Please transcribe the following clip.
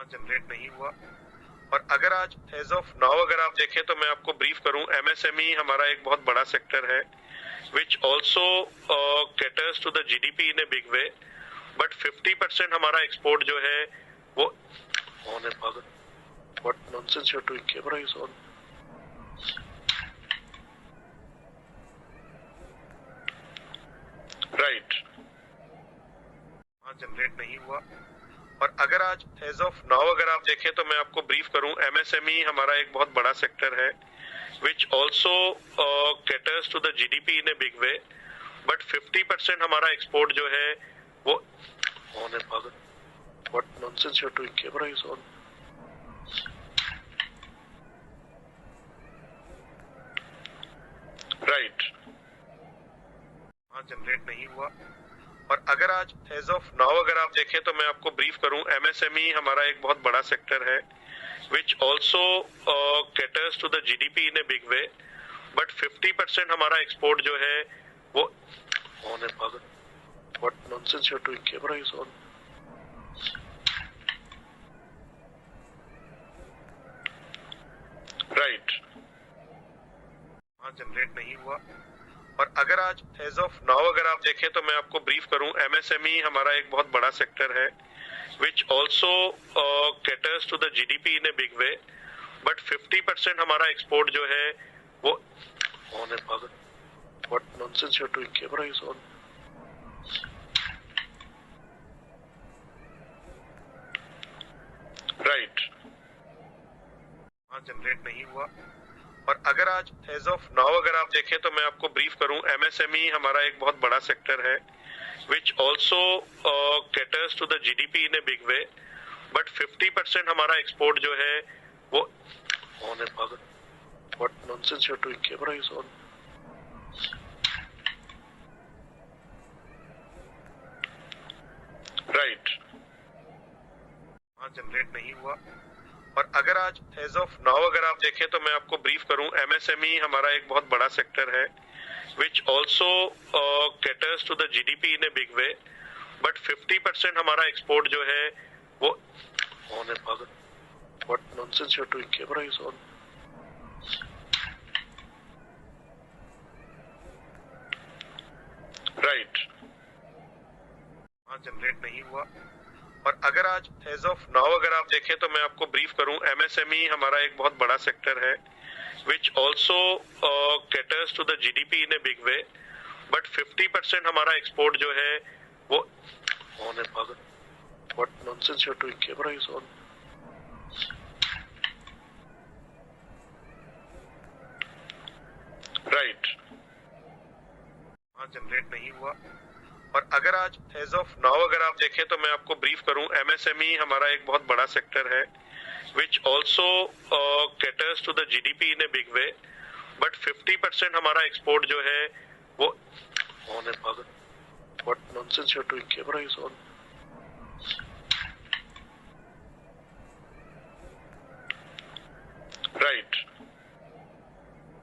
Generate नहीं हुआ। और अगर आज एज ऑफ नाउ अगर आप देखें तो मैं आपको ब्रीफ करूं, एमएसएमई हमारा एक बहुत बड़ा सेक्टर है which also caters to the GDP in a big way, but 50% हमारा एक्सपोर्ट जो है वो ऑन है। पागल, what nonsense you are doing, camera is on. Right, generate नहीं हुआ। और अगर आज एज ऑफ नाउ अगर आप देखें तो मैं आपको ब्रीफ करूं, एमएसएमई हमारा एक बहुत बड़ा सेक्टर है which also caters to the GDP in a big way, but 50% हमारा एक्सपोर्ट जो है वो ऑन है। पागल, what nonsense you are doing, camera is on. Right, generate नहीं हुआ। और अगर आज एज ऑफ नाउ अगर आप देखें तो मैं आपको ब्रीफ करूं, एमएसएमई हमारा एक बहुत बड़ा सेक्टर है which also caters to the GDP in a big way, but 50% हमारा एक्सपोर्ट जो है वो ऑन है। पागल, what nonsense you are doing, camera is on. Right, generate नहीं हुआ। और अगर आज एज ऑफ नाउ अगर आप देखें तो मैं आपको ब्रीफ करूं, एमएसएमई हमारा एक बहुत बड़ा सेक्टर है which also caters to the GDP in a big way, but 50% हमारा एक्सपोर्ट जो है वो ऑन है। पागल, what nonsense you are doing, camera is on. Right, generate नहीं हुआ। और अगर आज एज ऑफ नाउ अगर आप देखें तो मैं आपको ब्रीफ करूं, एमएसएमई हमारा एक बहुत बड़ा सेक्टर है which also caters to the GDP in a big way, but 50% हमारा एक्सपोर्ट जो है वो ऑन है। पागल, what nonsense you are doing, camera is on. Right, generate नहीं हुआ। और अगर आज एज ऑफ नाउ अगर आप देखें तो मैं आपको ब्रीफ करूं, एमएसएमई हमारा एक बहुत बड़ा सेक्टर है which also caters to the GDP in a big way, but 50% हमारा एक्सपोर्ट जो है वो ऑन है। पागल, what nonsense you are doing, camera is on. Right, generate नहीं हुआ। और अगर आज एज ऑफ नाउ अगर आप देखें तो मैं आपको ब्रीफ करूं, एमएसएमई हमारा एक बहुत बड़ा सेक्टर है which also caters to the GDP in a big way, but 50% हमारा एक्सपोर्ट जो है वो ऑन है। पागल, what nonsense you are doing, camera is on. Right, generate नहीं हुआ। और अगर आज एज ऑफ नाउ अगर आप देखें तो मैं आपको ब्रीफ करूं, एमएसएमई हमारा एक बहुत बड़ा सेक्टर है which also caters to the GDP in a big way, but 50% हमारा एक्सपोर्ट जो है वो ऑन है। पागल, what nonsense you are doing, camera is on.